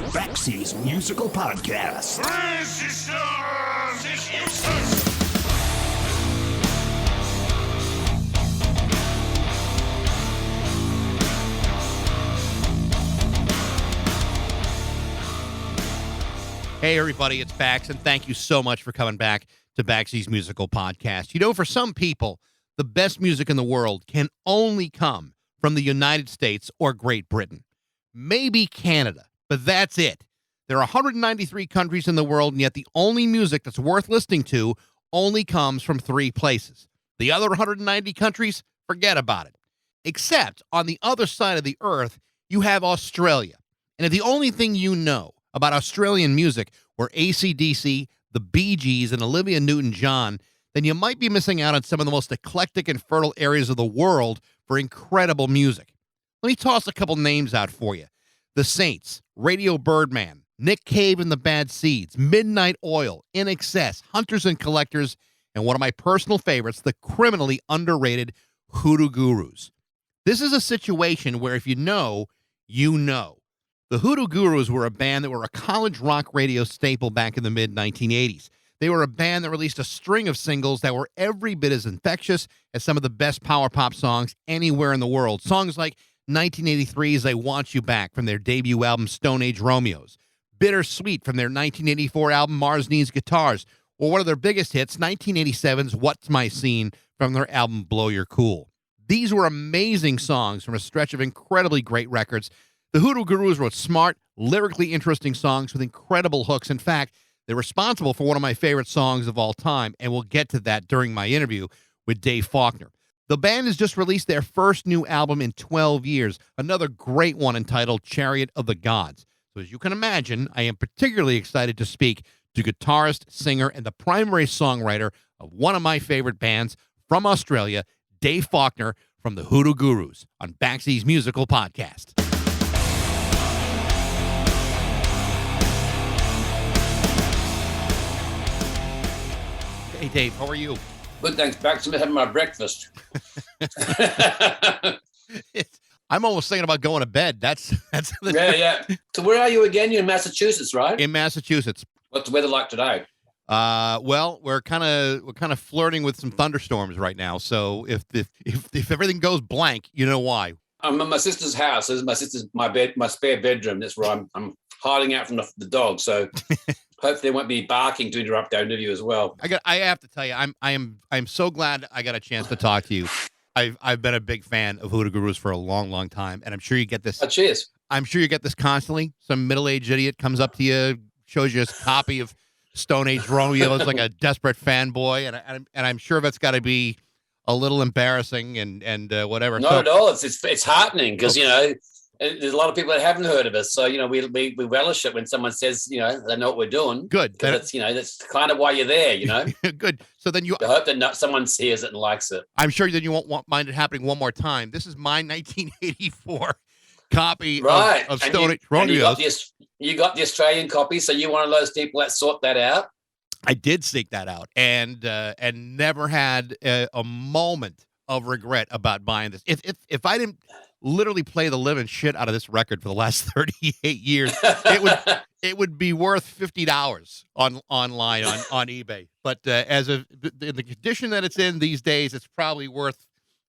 Backseas Musical Podcast. Hey, everybody, it's Bax, and thank you so much for coming back to Baxi's Musical Podcast. You know, for some people, the best music in the world can only come from the United States or Great Britain. Maybe Canada, but that's it. There are 193 countries in the world, and yet the only music that's worth listening to only comes from 3 places. The other 190 countries, forget about it. Except on the other side of the earth, you have Australia. And if the only thing you know about Australian music were AC/DC, the Bee Gees, and Olivia Newton-John, then you might be missing out on some of the most eclectic and fertile areas of the world for incredible music. Let me toss a couple names out for you. The Saints, Radio Birdman, Nick Cave and the Bad Seeds, Midnight Oil, In Excess, Hunters and Collectors, and one of my personal favorites, the criminally underrated Hoodoo Gurus. This is a situation where if you know, you know. The Hoodoo Gurus were a band that were a college rock radio staple back in the mid-1980s. They were a band that released a string of singles that were every bit as infectious as some of the best power pop songs anywhere in the world. Songs like 1983's I Want You Back from their debut album Stone Age Romeos, Bittersweet from their 1984 album Mars Needs Guitars, or one of their biggest hits, 1987's What's My Scene from their album Blow Your Cool. These were amazing songs from a stretch of incredibly great records. The Hoodoo Gurus wrote smart, lyrically interesting songs with incredible hooks. In fact, they're responsible for one of my favorite songs of all time, and we'll get to that during my interview with Dave Faulkner. The band has just released their first new album in 12 years, another great one entitled Chariot of the Gods. So as you can imagine, I am particularly excited to speak to guitarist, singer, and the primary songwriter of one of my favorite bands from Australia, Dave Faulkner from the Hoodoo Gurus on Baxi's Musical Podcast. Hey, Dave, how are you? Good, thanks. Back to having my breakfast. I'm almost thinking about going to bed. That's Yeah. So where are you again? You're in Massachusetts, right? In Massachusetts. What's the weather like today? Well, we're kind of flirting with some thunderstorms right now. So if everything goes blank, you know why. I'm at my sister's house. This is my spare bedroom. That's where I'm hiding out from the dog. So hopefully they won't be barking to interrupt our interview as well. I have to tell you, I'm so glad I got a chance to talk to you. I've been a big fan of Hoodoo Gurus for a long, long time, and I'm sure you get this. Cheers. I'm sure you get this constantly. Some middle-aged idiot comes up to you, shows you a copy of Stone Age Romeo. It's like a desperate fanboy, and I'm sure that's got to be a little embarrassing and whatever. Not at all. It's heartening because there's a lot of people that haven't heard of us. So we relish it when someone says they know what we're doing. Good. That's kind of why you're there. Good. So then I hope that someone hears it and likes it. I'm sure that you won't mind it happening one more time. This is my 1984 copy of Stone Age Romeos. You got the Australian copy, so you're one of those people that sort that out. I did seek that out and never had a moment of regret about buying this. If I didn't literally play the living shit out of this record for the last 38 years, it would be worth $50 online on eBay. But in the condition that it's in these days, it's probably worth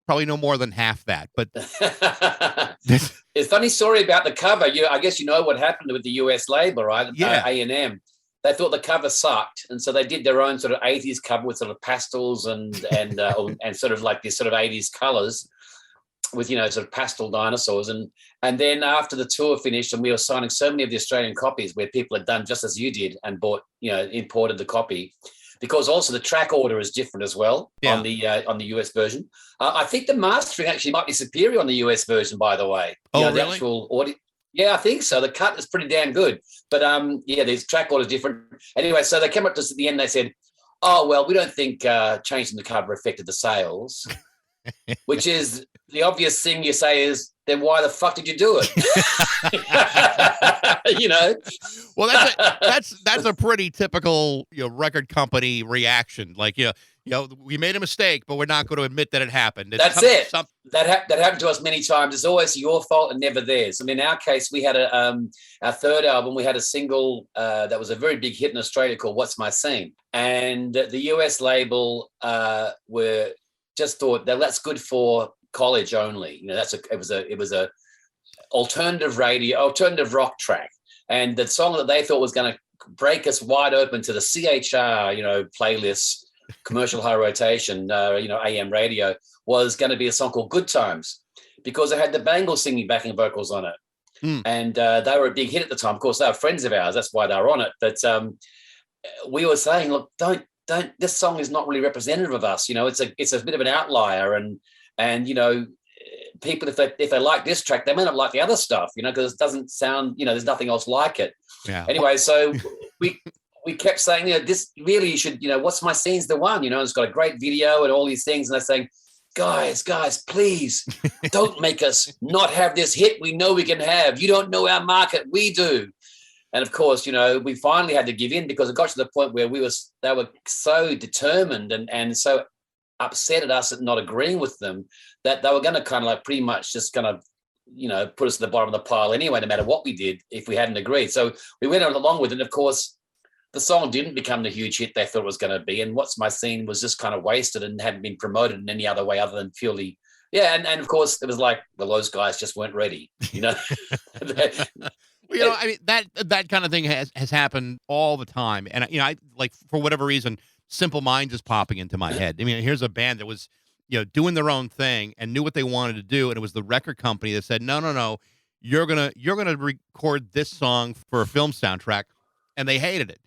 no more than half that. But it's a funny story about the cover. I guess you know what happened with the US label, right? Yeah. A&M. They thought the cover sucked, and so they did their own sort of 80s cover with sort of pastels and sort of like these sort of 80s colors with sort of pastel dinosaurs. And then after the tour finished, and we were signing so many of the Australian copies where people had done just as you did and bought imported the copy, because also the track order is different as well. Yeah. on the US version. I think the mastering actually might be superior on the US version, by the way. Oh, the really? Actual audio. Yeah, I think so. The cut is pretty damn good. But these track orders different. Anyway, so they came up to us at the end. They said, "Oh well, we don't think changing the cover affected the sales," which is the obvious thing you say is, then why the fuck did you do it? Well, that's a pretty typical record company reaction. Like you we made a mistake, but we're not going to admit that it happened. That's it. That happened to us many times. It's always your fault and never theirs. I mean, in our case, we had our third album. We had a single that was a very big hit in Australia called "What's My Scene," and the US label were just thought that that's good for college only. It was a alternative rock track, and the song that they thought was going to break us wide open to the CHR, playlists, commercial high rotation, AM radio, was going to be a song called Good Times, because it had the Bangles singing backing vocals on it. And they were a big hit at the time. Of course, they were friends of ours. That's why they were on it. But we were saying, look, don't, this song is not really representative of us. It's a bit of an outlier. And people, if they like this track, they may not like the other stuff, because it doesn't sound, there's nothing else like it. Yeah. Anyway, so we kept saying, this really, you should, What's My Scene's the one, it's got a great video and all these things. And they're saying, guys, please don't make us not have this hit we know we can have. You don't know our market, we do. And of course, we finally had to give in, because it got to the point where they were so determined and so upset at us at not agreeing with them, that they were going to kind of like pretty much just kind of, put us at the bottom of the pile anyway, no matter what we did, if we hadn't agreed. So we went along with it. And of course, the song didn't become the huge hit they thought it was going to be. And What's My Scene was just kind of wasted and hadn't been promoted in any other way other than purely. Yeah. And of course, it was like, well, those guys just weren't ready, Well, I mean, that kind of thing has happened all the time. And, I like, for whatever reason, Simple Minds is popping into my head. I mean, here's a band that was, doing their own thing and knew what they wanted to do. And it was the record company that said, no, you're going to record this song for a film soundtrack. And they hated it.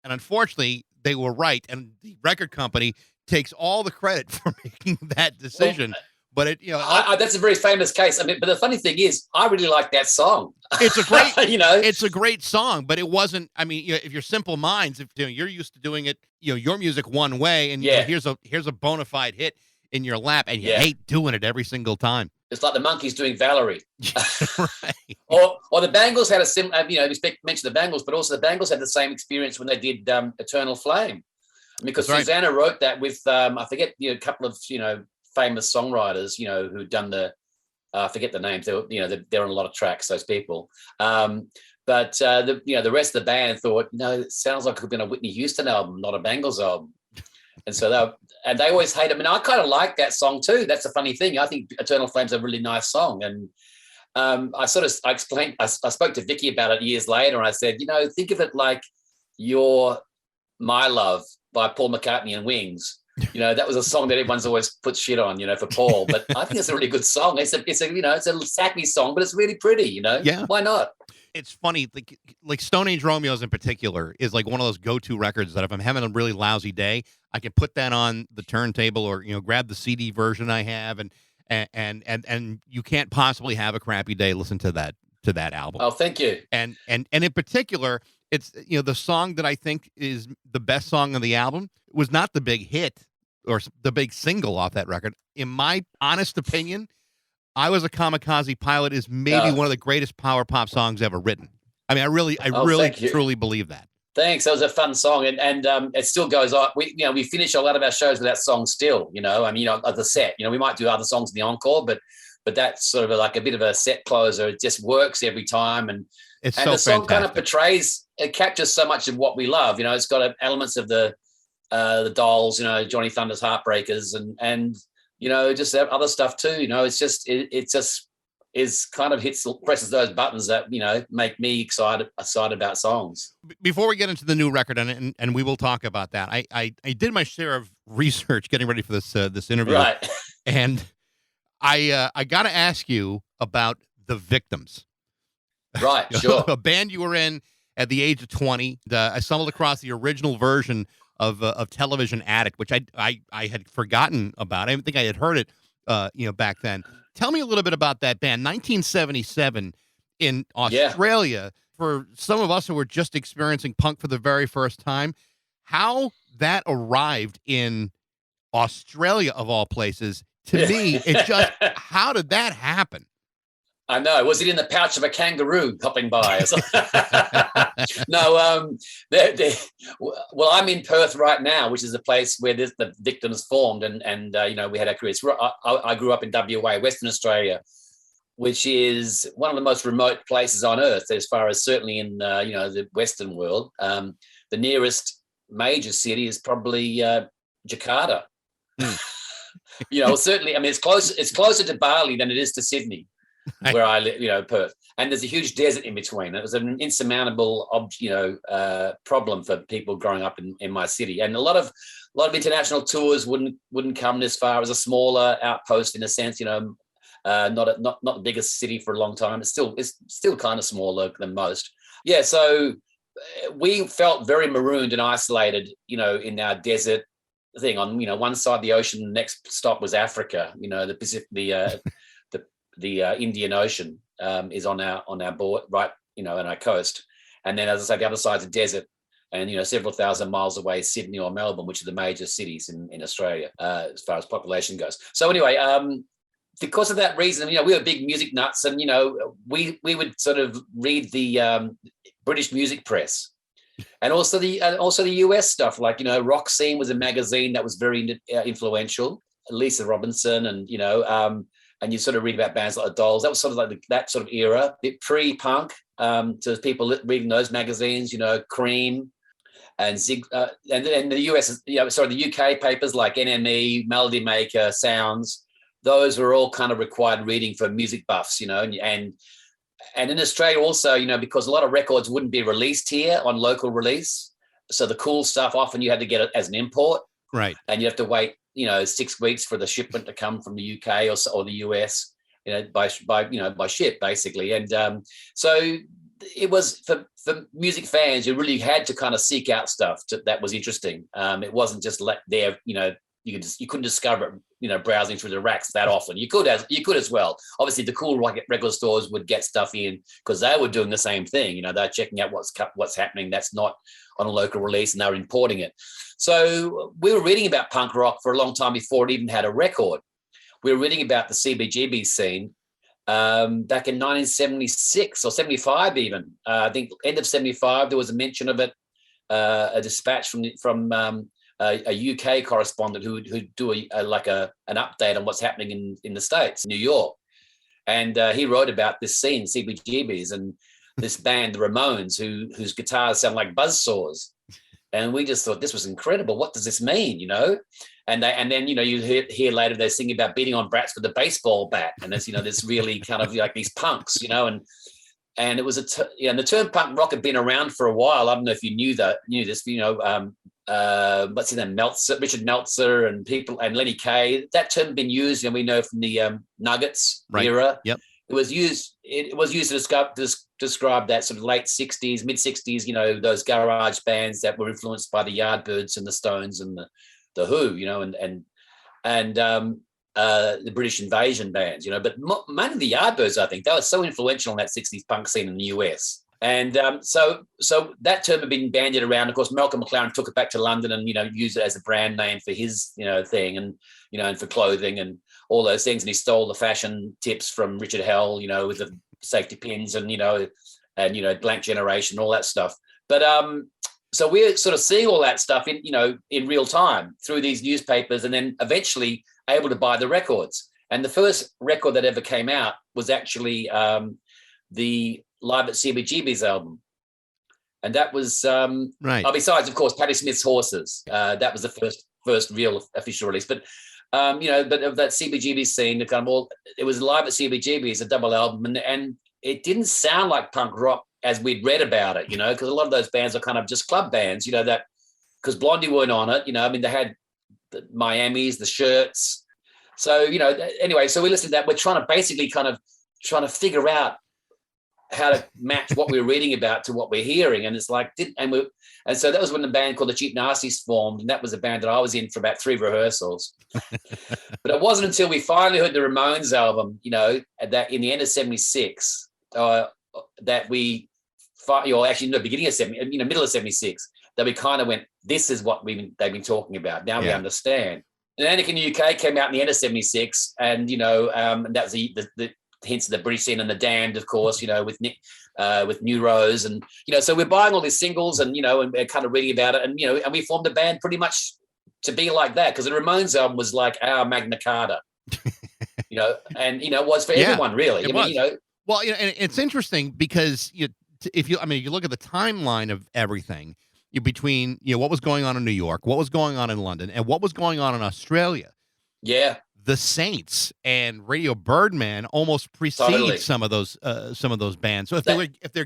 And unfortunately, they were right. And the record company takes all the credit for making that decision. But it, that's a very famous case. I mean, but the funny thing is, I really like that song. It's a great, it's a great song, but it wasn't. I mean, if you're Simple Minds, if you're used to doing it, your music one way, and here's a bona fide hit in your lap, and you hate doing it every single time. It's like the Monkees doing Valerie, right? Or the Bangles had a similar. We mentioned the Bangles, but also the Bangles had the same experience when they did "Eternal Flame," because Susanna wrote that with I forget a couple of famous songwriters, who'd done I forget the names. They're on a lot of tracks, those people. But the rest of the band thought, it sounds like it could have been a Whitney Houston album, not a Bangles album. And so they always hate them. And I kind of like that song too. That's a funny thing. I think Eternal Flame's a really nice song. And I spoke to Vicky about it years later, and I said, think of it like You're My Love by Paul McCartney and Wings. That was a song that everyone's always put shit on, for Paul. But I think it's a really good song. It's a sappy song, but it's really pretty, Yeah. Why not? It's funny, like Stone Age Romeos in particular is like one of those go-to records that if I'm having a really lousy day, I can put that on the turntable or grab the CD version I have, and you can't possibly have a crappy day. Listen to that album. Oh, thank you. And in particular, it's the song that I think is the best song on the album was not the big hit or the big single off that record. In my honest opinion, I Was a Kamikaze Pilot is maybe one of the greatest power pop songs ever written. I mean, I really truly believe that. Thanks. That was a fun song, and it still goes on. We finish a lot of our shows with that song still. Of the set. We might do other songs in the encore, but that's sort of like a bit of a set closer. It just works every time, and the song fantastic. kind of it captures so much of what we love. It's got elements of the Dolls, Johnny Thunder's Heartbreakers, and just other stuff too. It's just it just is kind of presses those buttons that make me excited about songs. Before we get into the new record, and we will talk about that, I did my share of research getting ready for this interview, right? And I got to ask you about the Victims, right? Sure. A band you were in at the age of 20. I stumbled across the original version of Television Addict, which I had forgotten about. I didn't think I had heard it, back then. Tell me a little bit about that band. 1977 in Australia. Yeah. For some of us who were just experiencing punk for the very first time, how that arrived in Australia of all places, to me, it just, how did that happen? I know. Was it in the pouch of a kangaroo popping by? No. Well, I'm in Perth right now, which is the place where the victims formed, and we had our careers. I grew up in WA, Western Australia, which is one of the most remote places on earth, as far as certainly in the Western world. The nearest major city is probably Jakarta. Certainly. I mean, it's closer to Bali than it is to Sydney, where I live, Perth. And there's a huge desert in between. It was an insurmountable, problem for people growing up in my city. And a lot of international tours wouldn't come this far. It was a smaller outpost in a sense, not the biggest city for a long time. It's still kind of smaller than most. Yeah. So we felt very marooned and isolated, in our desert thing. On one side of the ocean, the next stop was Africa. The Pacific, the Indian Ocean is on our board, right? On our coast, and then, as I say, the other side's a desert, and several thousand miles away, Sydney or Melbourne, which are the major cities in Australia as far as population goes. So anyway, because of that reason, we were big music nuts, and we would sort of read the British music press. And also the US stuff, like, Rock Scene was a magazine that was very influential. Lisa Robinson, and and you sort of read about bands like the Dolls. That was sort of like that sort of era, pre-punk. To people reading those magazines, Cream, and Zig, and the US, the UK papers like NME, Melody Maker, Sounds. Those were all kind of required reading for music buffs, and in Australia also, because a lot of records wouldn't be released here on local release. So the cool stuff, often you had to get it as an import. Right. And you have to wait, 6 weeks for the shipment to come from the UK or the US, by ship, basically. And so it was for music fans, you really had to kind of seek out stuff that was interesting. It wasn't just there, you couldn't discover it, browsing through the racks that often. You could as well. Obviously, the cool record stores would get stuff in because they were doing the same thing. They're checking out what's happening that's not on a local release, and they're importing it. So we were reading about punk rock for a long time before it even had a record. We were reading about the CBGB scene back in 1976 or 75 even. I think end of 75, there was a mention of it, a dispatch from a UK correspondent who'd do an update on what's happening in the States, New York. And he wrote about this scene, CBGBs, and this band, the Ramones, whose guitars sound like buzzsaws. And we just thought this was incredible. What does this mean, And then you hear later they're singing about beating on brats with a baseball bat, and there's this really kind of like these punks, and it was and the term punk rock had been around for a while. I don't know if you knew this, what's his name, Richard Meltzer and people, and Lenny Kaye. That term had been used, and we know from the Nuggets era. Yep. It was used to describe that sort of late 60s, mid 60s, those garage bands that were influenced by the Yardbirds and the Stones and the Who, and the British invasion bands, but mainly the Yardbirds, I think. They were so influential in that 60s punk scene in the US. And so that term had been bandied around. Of course, Malcolm McLaren took it back to London and, used it as a brand name for his, thing, and, and for clothing and all those things. And he stole the fashion tips from Richard Hell, with the safety pins and, Blank Generation, all that stuff. But so we're sort of seeing all that stuff in real time through these newspapers, and then eventually able to buy the records. And the first record that ever came out was actually the Live at CBGB's album. And that was right. Besides, of course, Patti Smith's Horses. That was the first real official release. But but of that CBGB scene, it was Live at CBGB's, a double album, and it didn't sound like punk rock as we'd read about it, because a lot of those bands are kind of just club bands, that because Blondie weren't on it, they had the Miamis, the Shirts. So, anyway, so we listened to that. We're trying to figure out how to match what we were reading about to what we're hearing. And it's like, and so that was when the band called the Cheap Nasties formed. And that was a band that I was in for about 3 rehearsals. But it wasn't until we finally heard the Ramones album, that in the end of 76, that we, beginning of 70, middle of 76, that we kind of went, this is what they've been talking about. Now we understand. And Anakin UK came out in the end of 76, and, and that was the hints of the British scene and the Damned, of course, with New Rose, and so we're buying all these singles, and and we're kind of reading about it, and and we formed a band pretty much to be like that, because the Ramones album was like our Magna Carta, and it was for everyone, really. Well, and it's interesting because if you look at the timeline of everything between what was going on in New York, what was going on in London, and what was going on in Australia. Yeah. The Saints and Radio Birdman almost precede some of those bands. So if they're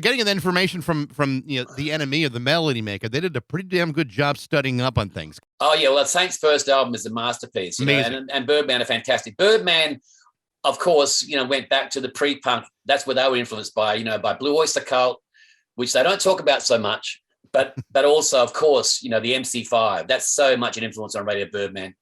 getting the information from the Enemy or the Melody Maker, they did a pretty damn good job studying up on things. Oh yeah, well, Saints' first album is a masterpiece. And Birdman are fantastic. Birdman, of course, went back to the pre-punk. That's where they were influenced by Blue Oyster Cult, which they don't talk about so much. But also, of course, the MC5. That's so much an influence on Radio Birdman.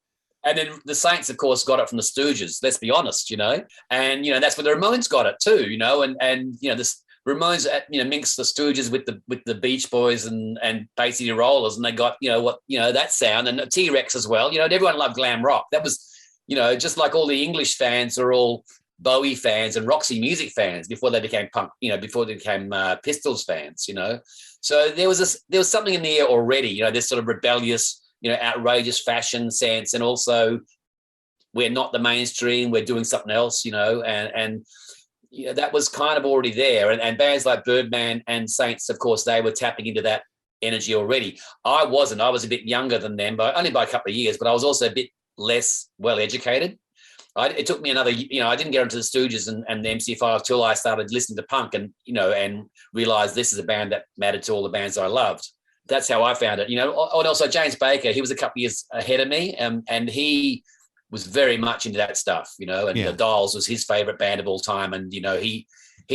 And then the Saints, of course, got it from the Stooges, let's be honest, and, that's where the Ramones got it too, and the Ramones, mixed the Stooges with the Beach Boys and Bay City Rollers, and they got, that sound, and T-Rex as well. Everyone loved glam rock. That was, just like all the English fans are all Bowie fans and Roxy Music fans before they became punk, before they became Pistols fans, So there was something in the air already, this sort of rebellious, outrageous fashion sense, and also we're not the mainstream, we're doing something else, and that was kind of already there. And bands like Birdman and Saints, of course, they were tapping into that energy already. I was a bit younger than them, only by a couple of years, but I was also a bit less well-educated. It took me another, I didn't get into the Stooges and the MC5 till I started listening to punk and realized this is a band that mattered to all the bands I loved. That's how I found it, And also James Baker, he was a couple of years ahead of me, and he was very much into that stuff, and the Dolls was his favorite band of all time. And, he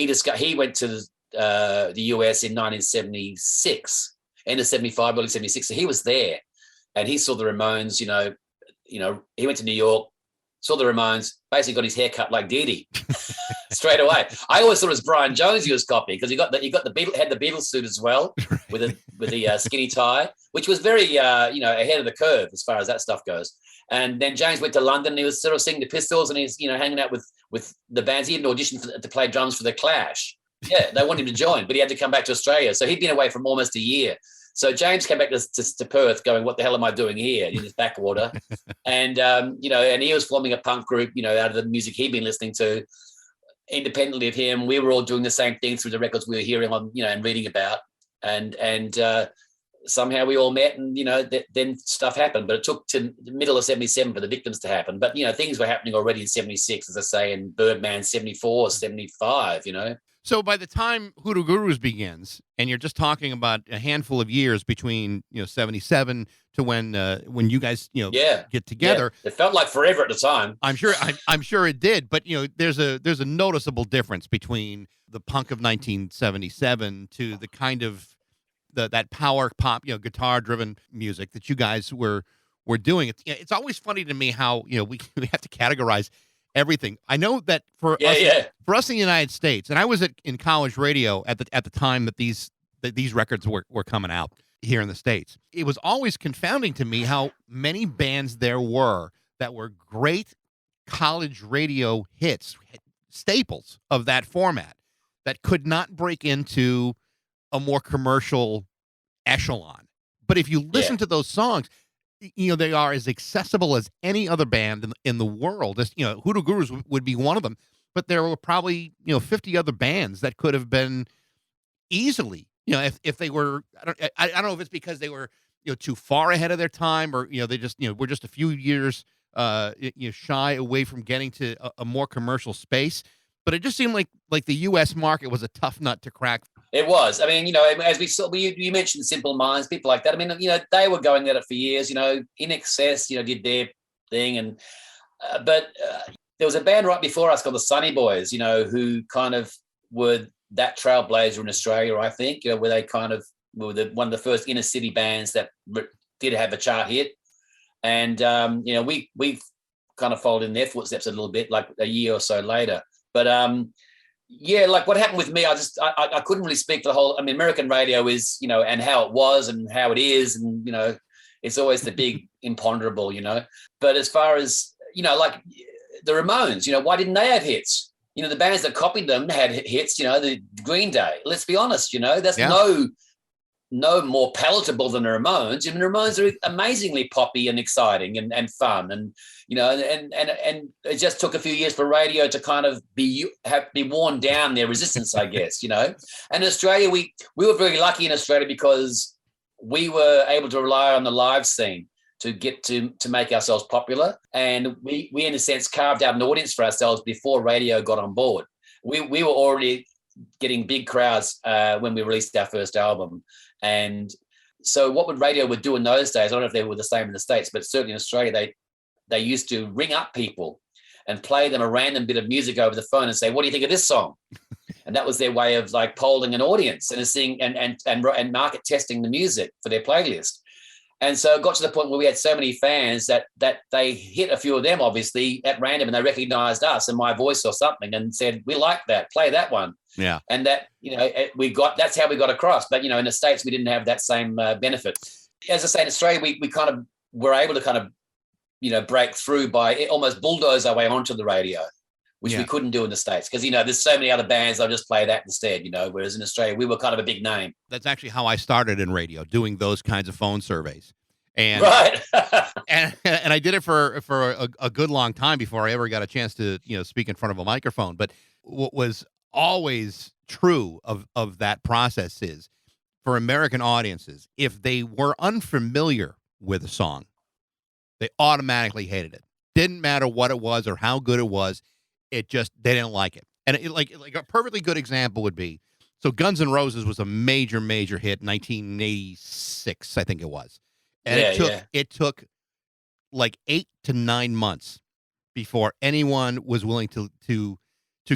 went to the US in 1976, end of 75, early 76. So he was there and he saw the Ramones, he went to New York, saw the Ramones, basically got his hair cut like Dee Dee straight away. I always thought it was Brian Jones he was copying, because he had the Beatles suit as well, with the skinny tie, which was very ahead of the curve as far as that stuff goes. And then James went to London and he was sort of singing the Pistols, and he's hanging out with the bands. He had an audition to play drums for the Clash. Yeah, they wanted him to join, but he had to come back to Australia. So he'd been away from almost a year. So James came back to Perth going, what the hell am I doing here in this backwater? And, and he was forming a punk group, out of the music he'd been listening to. Independently of him, we were all doing the same thing through the records we were hearing on, and reading about. And somehow we all met, and, then stuff happened. But it took to the middle of 77 for the Victims to happen. But, things were happening already in 76, as I say, and Birdman 74, 75, So by the time Hoodoo Gurus begins, and you're just talking about a handful of years between 77 to when you guys get together, it felt like forever at the time. I'm sure it did, but there's a noticeable difference between the punk of 1977 to the kind of that power pop guitar driven music that you guys were doing. It's always funny to me how we have to categorize everything. I know that for us in the United States, and I was in college radio at the time that these records were coming out here in the States. It was always confounding to me how many bands there were that were great college radio hits, staples of that format, that could not break into a more commercial echelon. But if you listen to those songs, they are as accessible as any other band in the world. Hoodoo Gurus would be one of them, but there were probably 50 other bands that could have been easily, if they were. I don't know if it's because they were too far ahead of their time, or they just were just a few years shy away from getting to a more commercial space. But it just seemed like the U.S. market was a tough nut to crack. It was. I mean, as we saw, you mentioned Simple Minds, people like that. I mean, they were going at it for years. In excess, did their thing, and but there was a band right before us called the Sunny Boys, who kind of were that trailblazer in Australia, I think. Where they kind of were one of the first inner city bands that did have a chart hit, and we kind of followed in their footsteps a little bit, like a year or so later. But like what happened with me, I couldn't really speak for the whole. I mean, American radio is, and how it was and how it is, and it's always the big imponderable, But as far as like the Ramones, why didn't they have hits? The bands that copied them had hits, the Green Day. Let's be honest, that's no more palatable than the Ramones. The Ramones are amazingly poppy and exciting and fun. And, and it just took a few years for radio to kind of be worn down their resistance, I guess, And in Australia, we were very lucky in Australia because we were able to rely on the live scene to get to make ourselves popular. And we in a sense carved out an audience for ourselves before radio got on board. We were already getting big crowds when we released our first album. And so what radio would do in those days, I don't know if they were the same in the States, but certainly in Australia, they used to ring up people and play them a random bit of music over the phone and say, what do you think of this song? And that was their way of like polling an audience and seeing and market testing the music for their playlist. And so it got to the point where we had so many fans that they hit a few of them, obviously, at random, and they recognized us and my voice or something and said, we like that, play that one. Yeah. And that, that's how we got across. But, in the States, we didn't have that same benefit. As I say, in Australia, we kind of were able to kind of, break through by almost bulldoze our way onto the radio, which we couldn't do in the States. Because, there's so many other bands, I'll just play that instead, whereas in Australia, we were kind of a big name. That's actually how I started in radio, doing those kinds of phone surveys. And right. and I did it for a good long time before I ever got a chance to, speak in front of a microphone. But what was always true of that process is for American audiences, if they were unfamiliar with a song, they automatically hated it. Didn't matter what it was or how good it was. They didn't like it. And like a perfectly good example would be, so Guns N' Roses was a major, major hit in 1986, I think it was. And it took like 8 to 9 months before anyone was willing to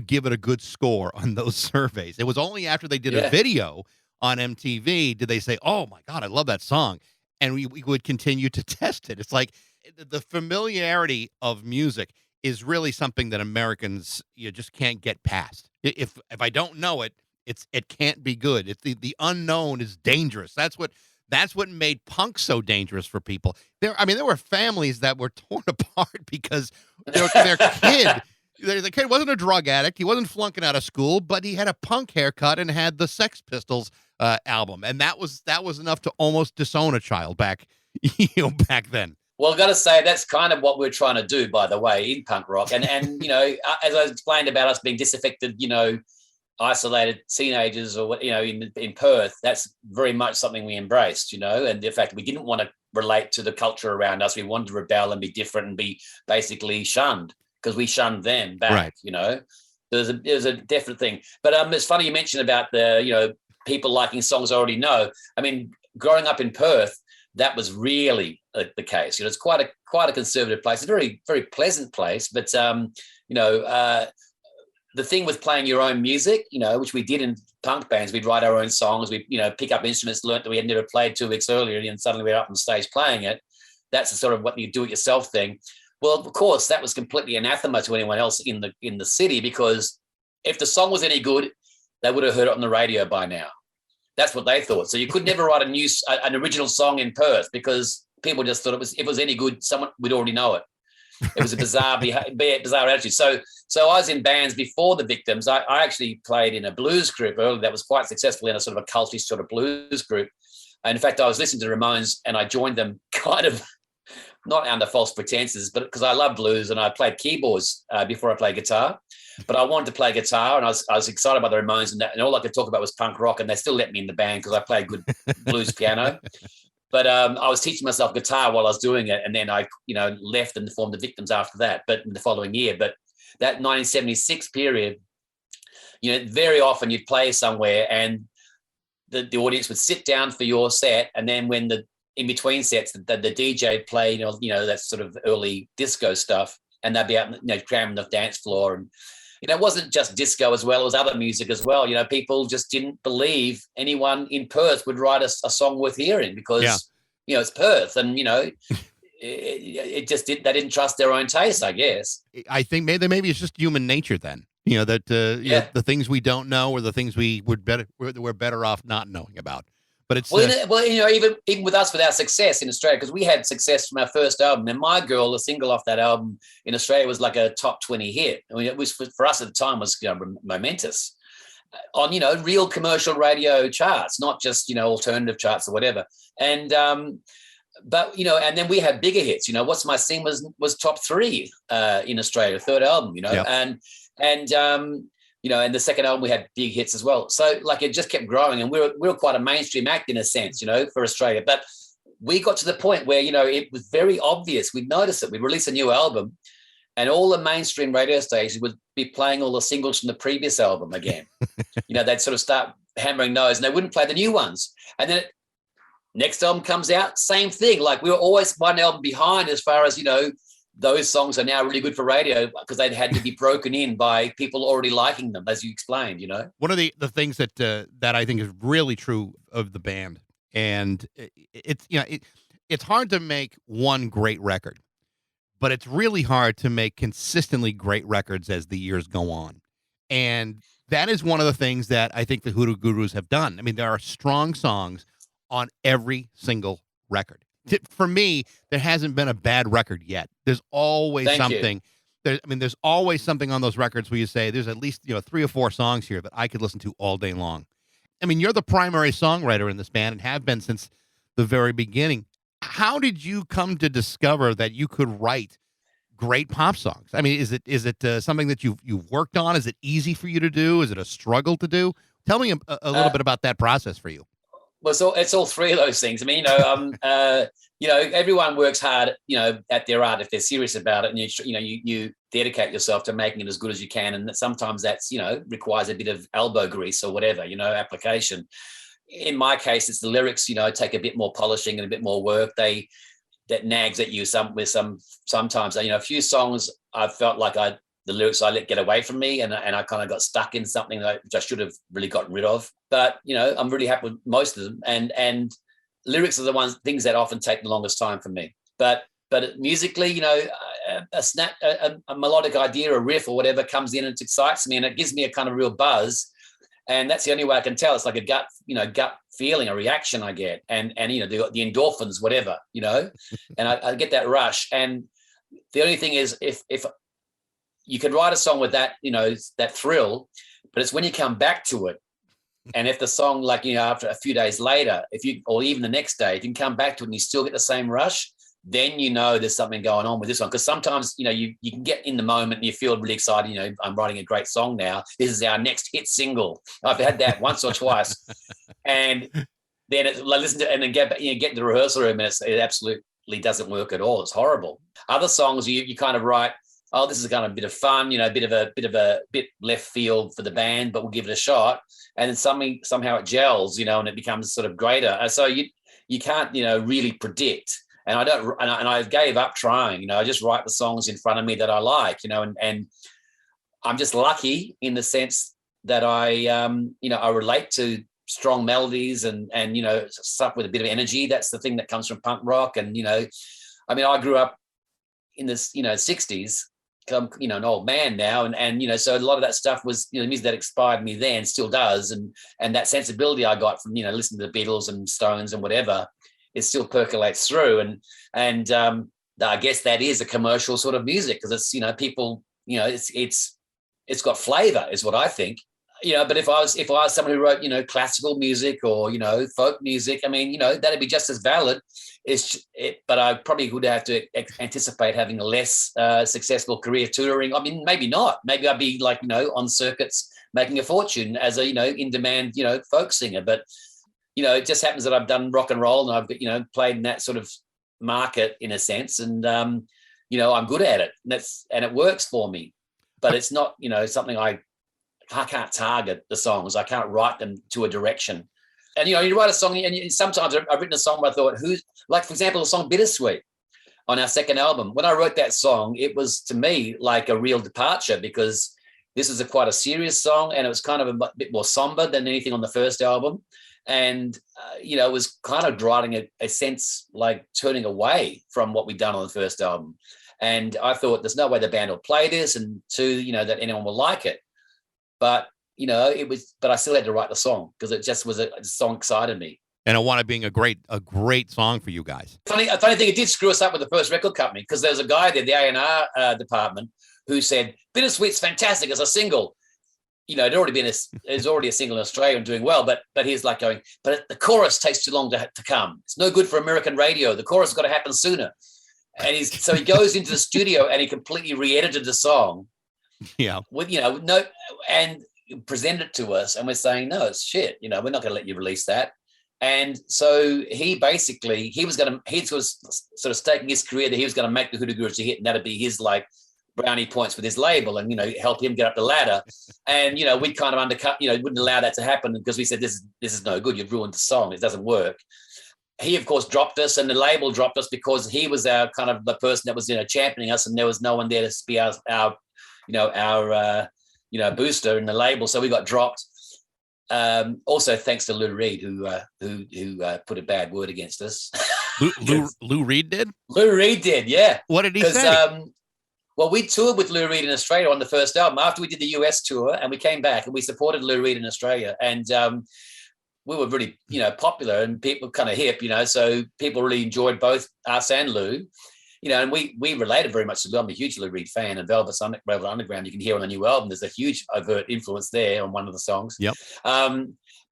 give it a good score on those surveys. It was only after they did a video on MTV did they say, oh my God, I love that song. And we would continue to test it. It's like the familiarity of music is really something that Americans just can't get past. If I don't know it, it can't be good. The unknown is dangerous. That's what made punk so dangerous for people. There were families that were torn apart because their kid, the kid wasn't a drug addict. He wasn't flunking out of school, but he had a punk haircut and had the Sex Pistols album, and that was enough to almost disown a child back then. Well, I've got to say that's kind of what we're trying to do, by the way, in punk rock. And as I explained about us being disaffected, isolated teenagers or in Perth, that's very much something we embraced, and the fact we didn't want to relate to the culture around us. We wanted to rebel and be different and be basically shunned because we shunned them back, right. There's a definite thing. But it's funny you mentioned about the, people liking songs I already know. I mean, growing up in Perth, that was really the case. It's quite a conservative place. It's a very, very pleasant place, but the thing with playing your own music, which we did in punk bands, we'd write our own songs, we'd, pick up instruments, learnt that we had never played 2 weeks earlier, and suddenly we're up on stage playing it. That's the sort of what you do it yourself thing. Well, of course, that was completely anathema to anyone else in the city, because if the song was any good, they would have heard it on the radio by now. That's what they thought. So you could never write an original song in Perth because people just thought if it was any good, someone would already know it. It was a bizarre attitude. So I was in bands before the Victims. I actually played in a blues group earlier that was quite successful in a sort of a culty sort of blues group. And in fact, I was listening to the Ramones and I joined them kind of not under false pretenses, but because I love blues and I played keyboards before I played guitar. But I wanted to play guitar and I was excited by the Ramones and all I could talk about was punk rock, and they still let me in the band because I played good blues piano. But I was teaching myself guitar while I was doing it, and then I, left and formed the Victims after that, but in the following year. But that 1976 period, very often you'd play somewhere and the audience would sit down for your set, and then when in between sets, the DJ played, that sort of early disco stuff, and they'd be out, cramming the dance floor. And it wasn't just disco as well; it was other music as well. People just didn't believe anyone in Perth would write a song worth hearing because, it's Perth, and it just they didn't trust their own taste, I guess. I think maybe it's just human nature then. That the things we don't know or the things we're better off not knowing about. But it's even with us, with our success in Australia, because we had success from our first album, and My Girl, the single off that album in Australia, was like a top 20 hit. I mean, it was for us at the time was momentous on real commercial radio charts, not just alternative charts or whatever. And but and then we had bigger hits. What's My Sin was top 3 in Australia, third album. Yep. And and the second album we had big hits as well. So like it just kept growing, and we were quite a mainstream act in a sense, for Australia. But we got to the point where it was very obvious. We'd noticed it. We'd release a new album, and all the mainstream radio stations would be playing all the singles from the previous album again. They'd sort of start hammering those, and they wouldn't play the new ones. And then next album comes out, same thing. Like we were always one album behind as far as, those songs are now really good for radio because they'd had to be broken in by people already liking them, as you explained, One of the things that I think is really true of the band, and it's hard to make one great record, but it's really hard to make consistently great records as the years go on. And that is one of the things that I think the Hoodoo Gurus have done. I mean, there are strong songs on every single record. For me, there hasn't been a bad record yet. There's always something. There's always something on those records where you say there's at least 3 or 4 songs here that I could listen to all day long. I mean, you're the primary songwriter in this band and have been since the very beginning. How did you come to discover that you could write great pop songs? I mean, is it something that you've worked on? Is it easy for you to do? Is it a struggle to do? Tell me a little bit about that process for you. Well, it's all 3 of those things. I mean, everyone works hard, at their art if they're serious about it, and you dedicate yourself to making it as good as you can. And sometimes that's requires a bit of elbow grease or whatever, application. In my case, it's the lyrics. Take a bit more polishing and a bit more work. That nags at you sometimes. A few songs I felt like the lyrics I let get away from me, and I kind of got stuck in something which I should have really gotten rid of. But I'm really happy with most of them, and lyrics are the things that often take the longest time for me. But musically, a melodic idea, a riff or whatever comes in and it excites me, and it gives me a kind of real buzz. And that's the only way I can tell. It's like a gut feeling, a reaction I get, and the endorphins, whatever, and I get that rush. And the only thing is, if you could write a song with that, that thrill, but it's when you come back to it, and if the song, like, after a few days later, or even the next day, if you can come back to it and you still get the same rush, then there's something going on with this one. Because sometimes, you can get in the moment and you feel really excited. I'm writing a great song now. This is our next hit single. I've had that once or twice, and then listen to it and then get in the rehearsal room, and it absolutely doesn't work at all. It's horrible. Other songs you kind of write, oh, this is kind of a bit of fun, a bit left field for the band, but we'll give it a shot. And then somehow it gels, and it becomes sort of greater. So you can't, really predict. And I gave up trying. I just write the songs in front of me that I like, and I'm just lucky in the sense that I relate to strong melodies and stuff with a bit of energy. That's the thing that comes from punk rock. And I grew up in this 60s. I'm an old man now, and so a lot of that stuff was music that inspired me then, still does, and that sensibility I got from listening to the Beatles and Stones and whatever, it still percolates through, and I guess that is a commercial sort of music because it's people it's got flavor is what I think. But if I was someone who wrote classical music or folk music, I mean that'd be just as valid. But I probably would have to anticipate having a less successful career touring. I mean, maybe not. Maybe I'd be like on circuits making a fortune as a in demand folk singer. But it just happens that I've done rock and roll and I've played in that sort of market in a sense, and I'm good at it, and it works for me. But it's not something I can't target the songs. I can't write them to a direction. And, you write a song, and sometimes I've written a song where I thought, like, for example, the song Bittersweet on our second album. When I wrote that song, it was, to me, like a real departure because this is quite a serious song, and it was kind of a bit more somber than anything on the first album. And, it was kind of writing a sense like turning away from what we'd done on the first album. And I thought, there's no way the band will play this, and 2, that anyone will like it. But, but I still had to write the song because it just was the song excited me. And I Want It being a great song for you guys. Funny thing, it did screw us up with the first record company, because there's a guy there, the A&R department, who said Bittersweet's fantastic as a single. It'd already been there's already a single in Australia and doing well, but he's like going, but the chorus takes too long to come. It's no good for American radio. The chorus has got to happen sooner. And so he goes into the studio and he completely re-edited the song. Yeah. With no, and presented it to us, and we're saying, no, it's shit. We're not going to let you release that. And so he was sort of staking his career that he was going to make the Hoodoo Gurus a hit, and that'd be his like brownie points with his label, and help him get up the ladder. And we'd kind of undercut, wouldn't allow that to happen, because we said this is no good. You've ruined the song. It doesn't work. He of course dropped us, and the label dropped us, because he was our kind of the person that was championing us, and there was no one there to be our booster in the label. So we got dropped. Also thanks to Lou Reed, who put a bad word against us. Lou Reed did? Lou Reed did, yeah. What did he say? Well, we toured with Lou Reed in Australia on the first album after we did the US tour, and we came back and we supported Lou Reed in Australia. And we were really, popular, and people kind of hip, so people really enjoyed both us and Lou. And we related very much to Lou. I'm a huge Lou Reed fan, and Velvet Underground, you can hear on the new album, there's a huge overt influence there on one of the songs. Yep.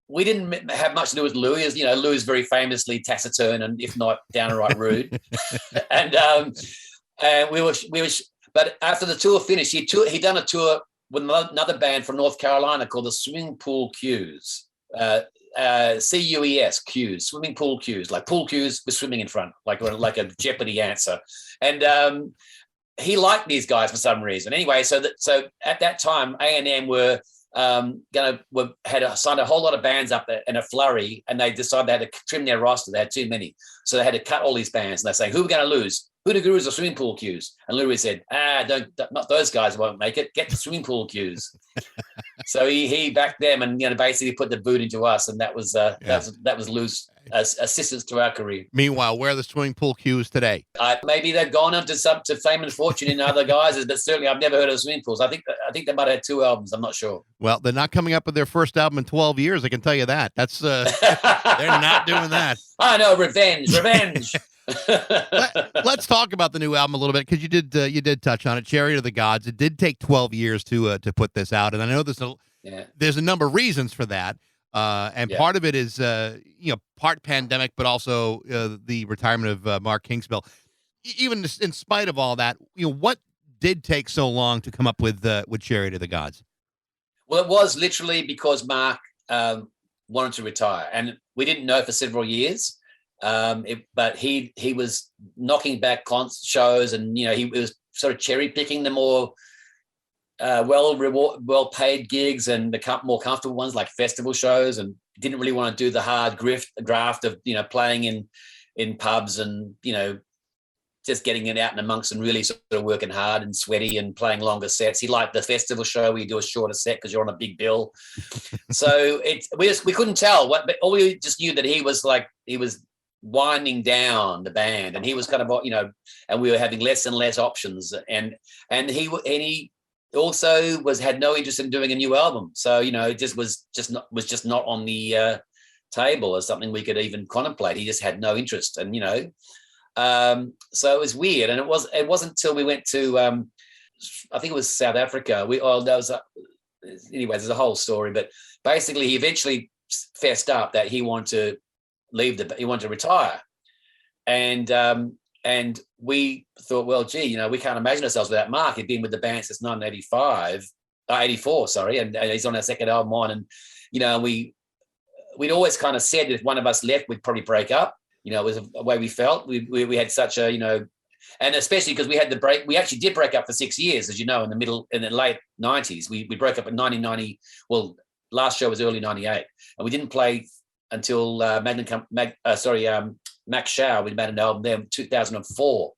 We didn't have much to do with Lou. As Lou is very famously taciturn and, if not, downright rude. And we were. But after the tour finished, he'd done a tour with another band from North Carolina called the Swimming Pool Cues. CUES, cues, swimming pool cues, like pool cues with swimming in front, like a Jeopardy answer. And he liked these guys for some reason. Anyway, so at that time, A&M had signed a whole lot of bands up in a flurry, and they decided they had to trim their roster. They had too many, so they had to cut all these bands. And they're saying, who are we going to lose? Hoodoo Gurus or Swimming Pool Cues? And Louis said, not those guys won't make it. Get the Swimming Pool Cues. So he backed them, and basically put the boot into us, and that was Lou's assistance to our career. Meanwhile, where are the Swimming Pool Cues today? Maybe they've gone on to fame and fortune in other guises, but certainly I've never heard of Swimming Pools. I think they might have had 2 albums. I'm not sure. Well, they're not coming up with their first album in 12 years. I can tell you that. That's they're not doing that. I know, revenge. Let's talk about the new album a little bit, because you did touch on it. Chariot of the Gods. It did take 12 years to put this out, and I know there's a number of reasons for that. And part of it is part pandemic, but also the retirement of Mark Kingsmill. Even in spite of all that, what did take so long to come up with Chariot of the Gods? Well, it was literally because Mark wanted to retire, and we didn't know for several years. But he was knocking back shows, and he was sort of cherry picking the more well paid gigs and the more comfortable ones, like festival shows, and didn't really want to do the hard graft of playing in pubs and just getting it out in amongst and really sort of working hard and sweaty and playing longer sets. He liked the festival show where you do a shorter set because you're on a big bill. So we couldn't tell but all we just knew that he was winding down the band, and he was kind of and we were having less and less options, and he also had no interest in doing a new album. So it just was not on the table as something we could even contemplate. He just had no interest, and so it was weird. And it wasn't until we went to I think it was South Africa. Anyway, there's a whole story, but basically he eventually fessed up that he wanted to he wanted to retire, and we thought, well, gee, we can't imagine ourselves without Mark. He'd been with the band since 1984, sorry, and he's on our second album on, and we'd always kind of said if one of us left, we'd probably break up. It was the way we felt. We had such a and especially because we had the break. We actually did break up for 6 years, as in the late 90s. We broke up in 1990. Well, last show was early 98, and we didn't play until Max Shaw. We made an album there in 2004.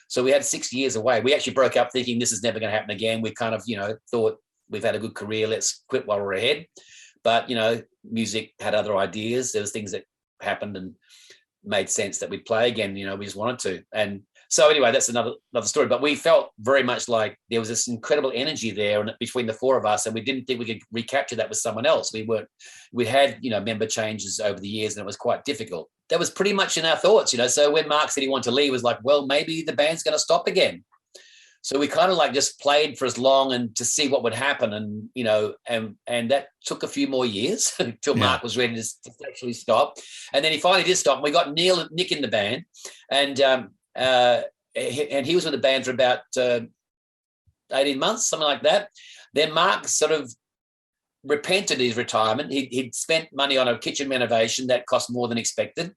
So we had 6 years away. We actually broke up thinking this is never going to happen again. We kind of, thought we've had a good career. Let's quit while we're ahead. But, music had other ideas. There was things that happened and made sense that we'd play again. We just wanted to. So anyway, that's another story. But we felt very much like there was this incredible energy there between the four of us, and we didn't think we could recapture that with someone else. We had, member changes over the years, and it was quite difficult. That was pretty much in our thoughts, So when Mark said he wanted to leave, it was like, well, maybe the band's going to stop again. So we kind of like just played for as long and to see what would happen. And, and that took a few more years until Mark was ready to actually stop. And then he finally did stop. And we got Nick in the band, and he was with the band for about 18 months, something like that. Then Mark sort of repented his retirement. He'd spent money on a kitchen renovation that cost more than expected.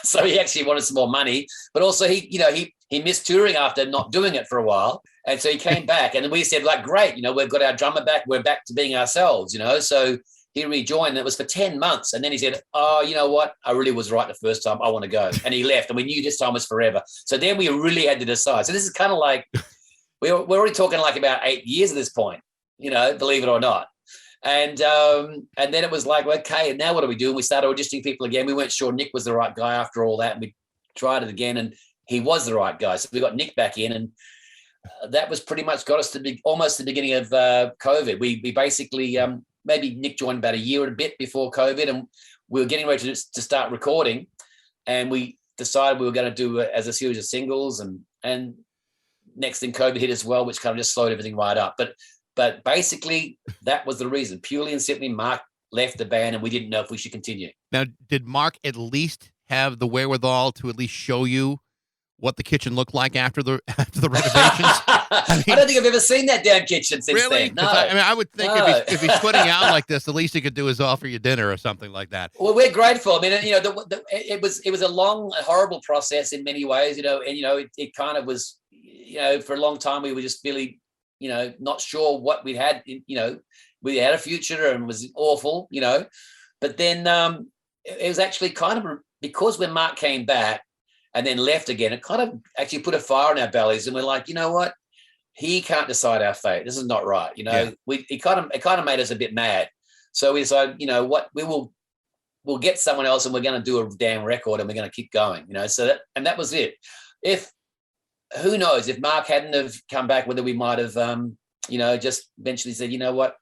So he actually wanted some more money, but also he missed touring after not doing it for a while. And so he came back, and we said, like, great, we've got our drummer back. We're back to being ourselves, So he rejoined, and it was for 10 months. And then he said, oh, you know what? I really was right the first time. I want to go. And he left, and we knew this time was forever. So then we really had to decide. So this is kind of like, we're already talking like about 8 years at this point, believe it or not. And then it was like, okay, and now what do we do? And we started auditioning people again. We weren't sure Nick was the right guy after all that. And we tried it again, and he was the right guy. So we got Nick back in, and that was pretty much got us to almost the beginning of COVID. We basically, maybe Nick joined about a year and a bit before COVID, and we were getting ready to start recording, and we decided we were going to do it as a series of singles, and next thing COVID hit as well, which kind of just slowed everything right up. But basically, that was the reason. Purely and simply, Mark left the band, and we didn't know if we should continue. Now, did Mark at least have the wherewithal to at least show you what the kitchen looked like after the renovations? I don't think I've ever seen that damn kitchen since really? then. No. I would think if he's putting out like this, the least he could do is offer you dinner or something like that. Well, we're grateful. I mean, it was a long, horrible process in many ways, and it kind of was, for a long time we were just really, not sure what we had. We had a future, and it was awful, But then it was actually kind of because when Mark came back and then left again, it kind of actually put a fire in our bellies, and we're like, you know what? He can't decide our fate. This is not right. It kind of made us a bit mad. So we decided, what, we'll get someone else, and we're going to do a damn record, and we're going to keep going. So that was it. Who knows if Mark hadn't have come back, whether we might have, just eventually said, you know what,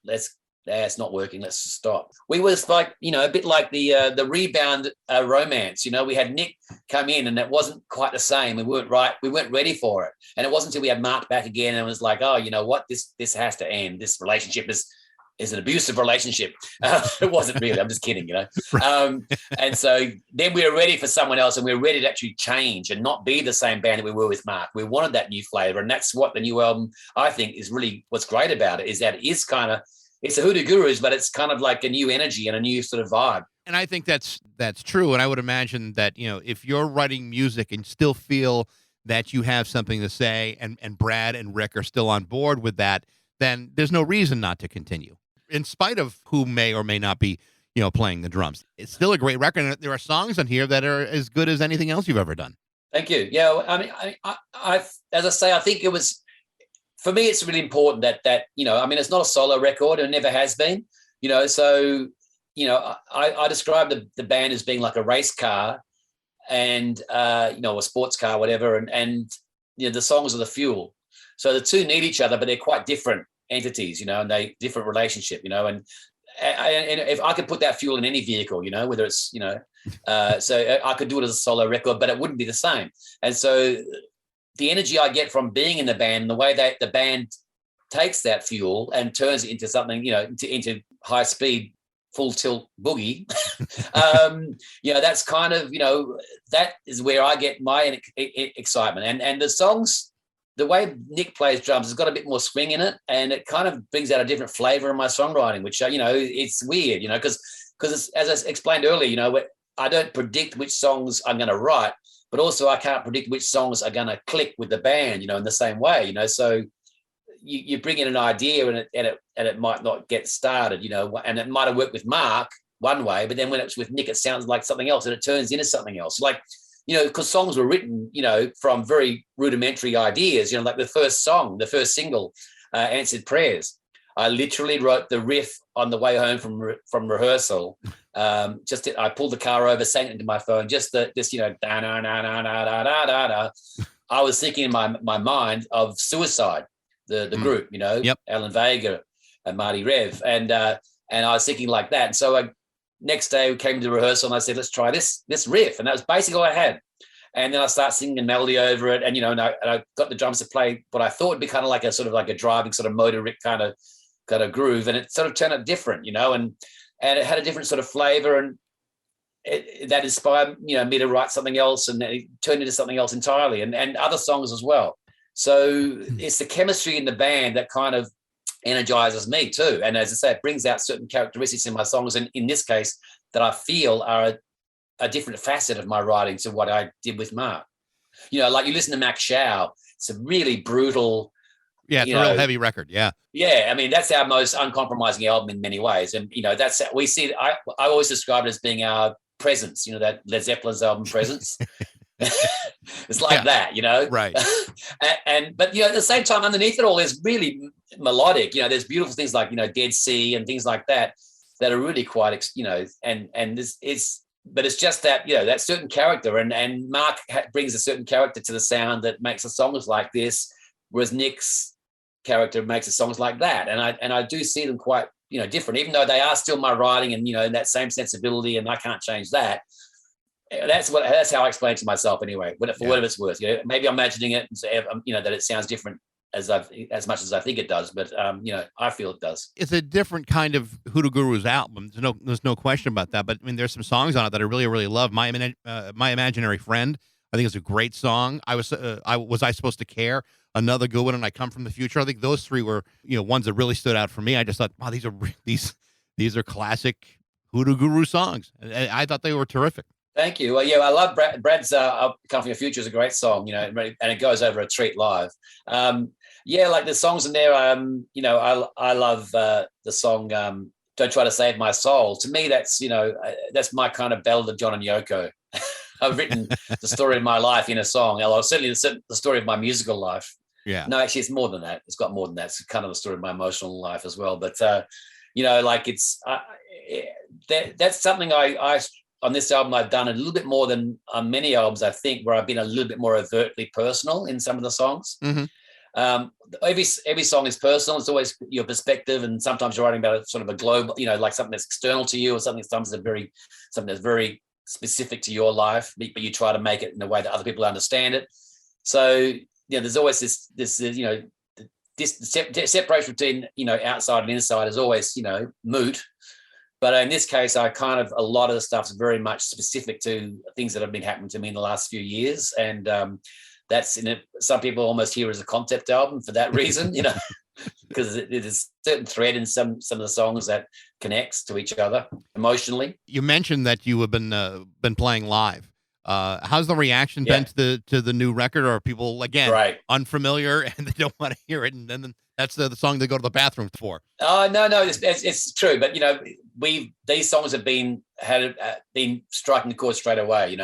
it's not working. Let's stop. We was like, a bit like the Rebound romance. We had Nick come in, and it wasn't quite the same. We weren't right. We weren't ready for it. And it wasn't until we had Mark back again, and it was like, oh, you know what, this has to end. This relationship is an abusive relationship. It wasn't really. I'm just kidding, And so then we were ready for someone else, and we were ready to actually change and not be the same band that we were with Mark. We wanted that new flavor, and that's what the new album, I think, is really what's great about it, is that it is kind of, it's a Hoodoo Gurus, but it's kind of like a new energy and a new sort of vibe. And I think that's true. And I would imagine that, if you're writing music and still feel that you have something to say, and Brad and Rick are still on board with that, then there's no reason not to continue. In spite of who may or may not be, playing the drums. It's still a great record. And there are songs on here that are as good as anything else you've ever done. Thank you. Yeah, I mean, I as I say, I think it was, for me, it's really important that it's not a solo record, and it never has been, so, I describe the band as being like a race car, and, a sports car, whatever, and the songs are the fuel. So the two need each other, but they're quite different entities, and they different relationship, and if I could put that fuel in any vehicle, whether it's, so I could do it as a solo record, but it wouldn't be the same. And so the energy I get from being in the band, and the way that the band takes that fuel and turns it into something, into high speed, full tilt boogie, that's kind of, that is where I get my excitement. And the songs, the way Nick plays drums has got a bit more swing in it, and it kind of brings out a different flavor in my songwriting, which, it's weird, because as I explained earlier, I don't predict which songs I'm going to write, but also I can't predict which songs are going to click with the band, in the same way, so you bring in an idea, and it might not get started, and it might have worked with Mark one way, but then when it's with Nick, it sounds like something else, and it turns into something else. Like, because songs were written, from very rudimentary ideas, like the first single, Answered Prayers. I literally wrote the riff on the way home from rehearsal. I pulled the car over, sang it into my phone, da na na na na da da da da. I was thinking in my mind of Suicide, the group, you know, Alan Vega and Marty Rev, and I was thinking like that. And so next day we came to rehearsal, and I said, let's try this riff, and that was basically all I had. And then I start singing a melody over it, and and I got the drums to play what I thought would be kind of like a sort of like a driving sort of motor rick kind of groove, and it sort of turned out different, and it had a different sort of flavor, and that inspired me to write something else, and it turned into something else entirely, and other songs as well. So it's the chemistry in the band that kind of energizes me too, and as I say, it brings out certain characteristics in my songs, and in this case, that I feel are a different facet of my writing to what I did with Mark. Like you listen to Max Shaw, it's a really brutal. Yeah, it's a real heavy record. Yeah. Yeah, I mean, that's our most uncompromising album in many ways, and that's we see. I always describe it as being our Presence. That Led Zeppelin's album Presence. It's like that, Right. But at the same time, underneath it all, there's really melodic. There's beautiful things like Dead Sea and things like that are really quite and this is. But it's just that that certain character, and Mark brings a certain character to the sound that makes the songs like this, whereas Nick's character makes the songs like that, and I do see them quite different, even though they are still my writing and that same sensibility, and I can't change that. That's how I explain it to myself anyway. For whatever it's worth, maybe I'm imagining it, that it sounds different as much as I think it does, but I feel it does. It's a different kind of Hoodoo Guru's album. There's no question about that. But I mean, there's some songs on it that I really, really love. My Imaginary Friend, I think it's a great song. Was I Supposed to Care? Another good one, and I Come from the Future. I think those three were ones that really stood out for me. I just thought, wow, these are classic Hoodoo Guru songs. And I thought they were terrific. Thank you. Well, yeah, I love Brad's "Come from the Future" is a great song, and it goes over a treat live. Like the songs in there. I love the song "Don't Try to Save My Soul." To me, that's my kind of ballad of John and Yoko. I've written the story of my life in a song. Or certainly the story of my musical life. Yeah. No, actually, it's more than that. It's got more than that. It's kind of the story of my emotional life as well. But like it's that's something I on this album, I've done a little bit more than on many albums, I think, where I've been a little bit more overtly personal in some of the songs. Mm-hmm. Every song is personal. It's always your perspective, and sometimes you're writing about a sort of a global, like something that's external to you, or something that's very specific to your life, but you try to make it in a way that other people understand it. So there's always this separation between outside and inside is always moot. But in this case, a lot of the stuff's very much specific to things that have been happening to me in the last few years. And that's in it. Some people almost hear it as a concept album for that reason, because there's a certain thread in some of the songs that connects to each other emotionally. You mentioned that you have been playing live. How's the reaction been to the new record? Or are people, again, unfamiliar and they don't want to hear it? And then that's the song they go to the bathroom for. Oh, no, it's true. But, these songs have been striking the chord straight away.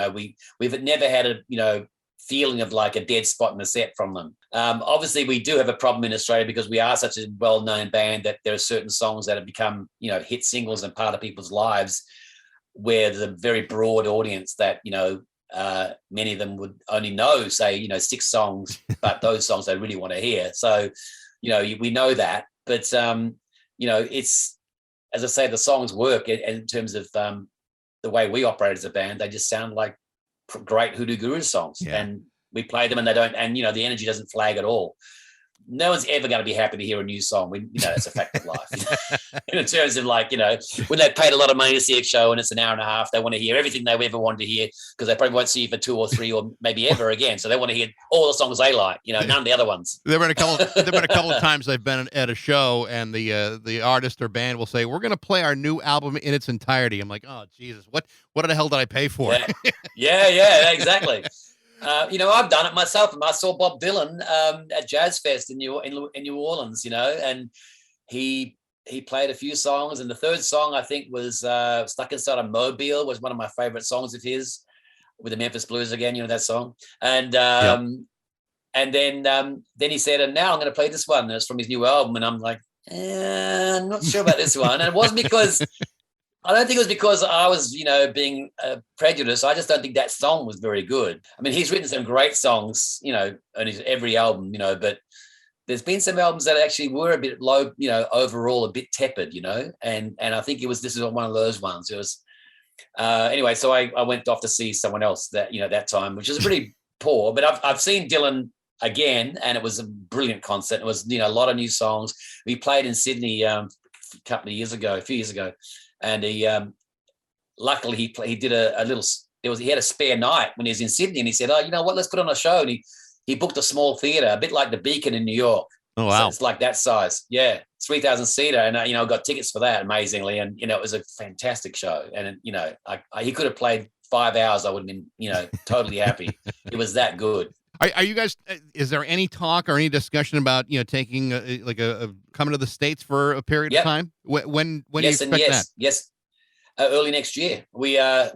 We've never had a, feeling of like a dead spot in the set from them. Obviously, we do have a problem in Australia because we are such a well-known band that there are certain songs that have become, hit singles and part of people's lives, where there's a very broad audience that, many of them would only know, say, 6 songs, but those songs they really want to hear. So, we know that, but, it's, as I say, the songs work in terms of the way we operate as a band. They just sound like great Hoodoo Guru songs, and we play them, and they don't, and the energy doesn't flag at all. No one's ever going to be happy to hear a new song. It's a fact of life. In terms of when they paid a lot of money to see a show and it's an hour and a half, they want to hear everything they've ever wanted to hear, because they probably won't see you for 2 or 3 or maybe ever again. So they want to hear all the songs they like, none of the other ones. There've been a couple of times I've been at a show and the artist or band will say, "We're going to play our new album in its entirety." I'm like, "Oh Jesus, what the hell did I pay for?" Yeah, exactly. I've done it myself. I saw Bob Dylan at Jazz Fest in New Orleans, and he played a few songs, and the third song I think was "Stuck Inside a Mobile" was one of my favorite songs of his, with the Memphis Blues again, that song. And and then he said, "And now I'm going to play this one." And it's from his new album, and I'm like, I'm not sure about this one. And it wasn't because I don't think it was because I was, being prejudiced. I just don't think that song was very good. I mean, he's written some great songs, on his every album, but there's been some albums that actually were a bit low, overall a bit tepid, and I think this is one of those ones. It was, anyway, so I went off to see someone else that time, which is pretty poor, but I've seen Dylan again, and it was a brilliant concert. It was, a lot of new songs. We played in Sydney a few years ago, and he luckily he did a little. He had a spare night when he was in Sydney, and he said, "Oh, you know what? Let's put on a show." And he booked a small theater, a bit like the Beacon in New York. Oh wow! So it's like that size, yeah, 3,000 seater, and got tickets for that amazingly, and it was a fantastic show. And he could have played 5 hours. I would have been totally happy. It was that good. Are you guys? Is there any talk or any discussion about taking coming to the States for a period of time? When do you expect that? Yes, early next year. We're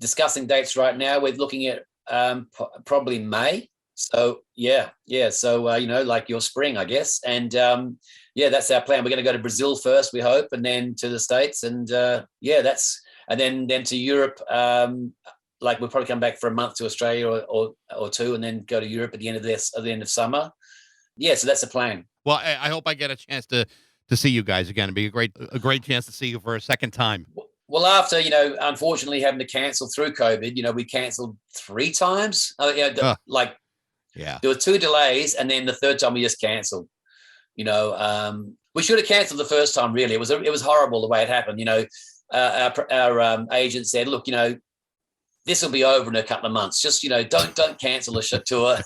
discussing dates right now. We're looking at probably May. So yeah. So like your spring, I guess. And that's our plan. We're going to go to Brazil first, we hope, and then to the States, and and then to Europe. Like we'll probably come back for a month to Australia or two, and then go to Europe at the end of summer. Yeah, so that's the plan. Well, I hope I get a chance to see you guys again. It'd be a great chance to see you for a second time. Well, after unfortunately having to cancel through COVID, we canceled 3 times. There were 2 delays, and then the third time we just canceled. We should have canceled the first time. Really, it was horrible the way it happened. Our agent said, "Look, this will be over in a couple of months. Just, don't cancel the tour.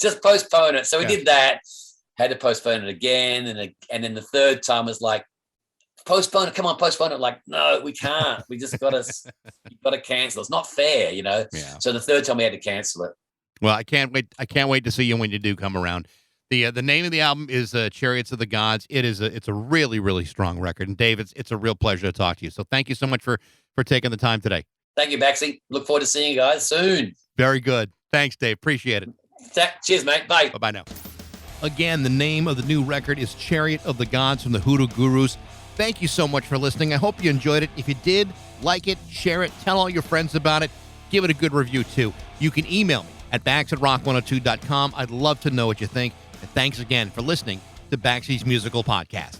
Just postpone it." So we did that, had to postpone it again. And then the third time was like, postpone it. Come on, postpone it. Like, no, we can't. We just got to cancel. It's not fair, Yeah. So the third time we had to cancel it. Well, I can't wait. I can't wait to see you when you do come around. The name of the album is Chariots of the Gods. It's a really, really strong record. And Dave, it's a real pleasure to talk to you. So thank you so much for taking the time today. Thank you, Baxi. Look forward to seeing you guys soon. Very good. Thanks, Dave. Appreciate it. Cheers, mate. Bye. Bye-bye now. Again, the name of the new record is Chariot of the Gods from the Hoodoo Gurus. Thank you so much for listening. I hope you enjoyed it. If you did, like it, share it, tell all your friends about it. Give it a good review, too. You can email me at bax@rock102.com. I'd love to know what you think. And thanks again for listening to Baxi's Musical Podcast.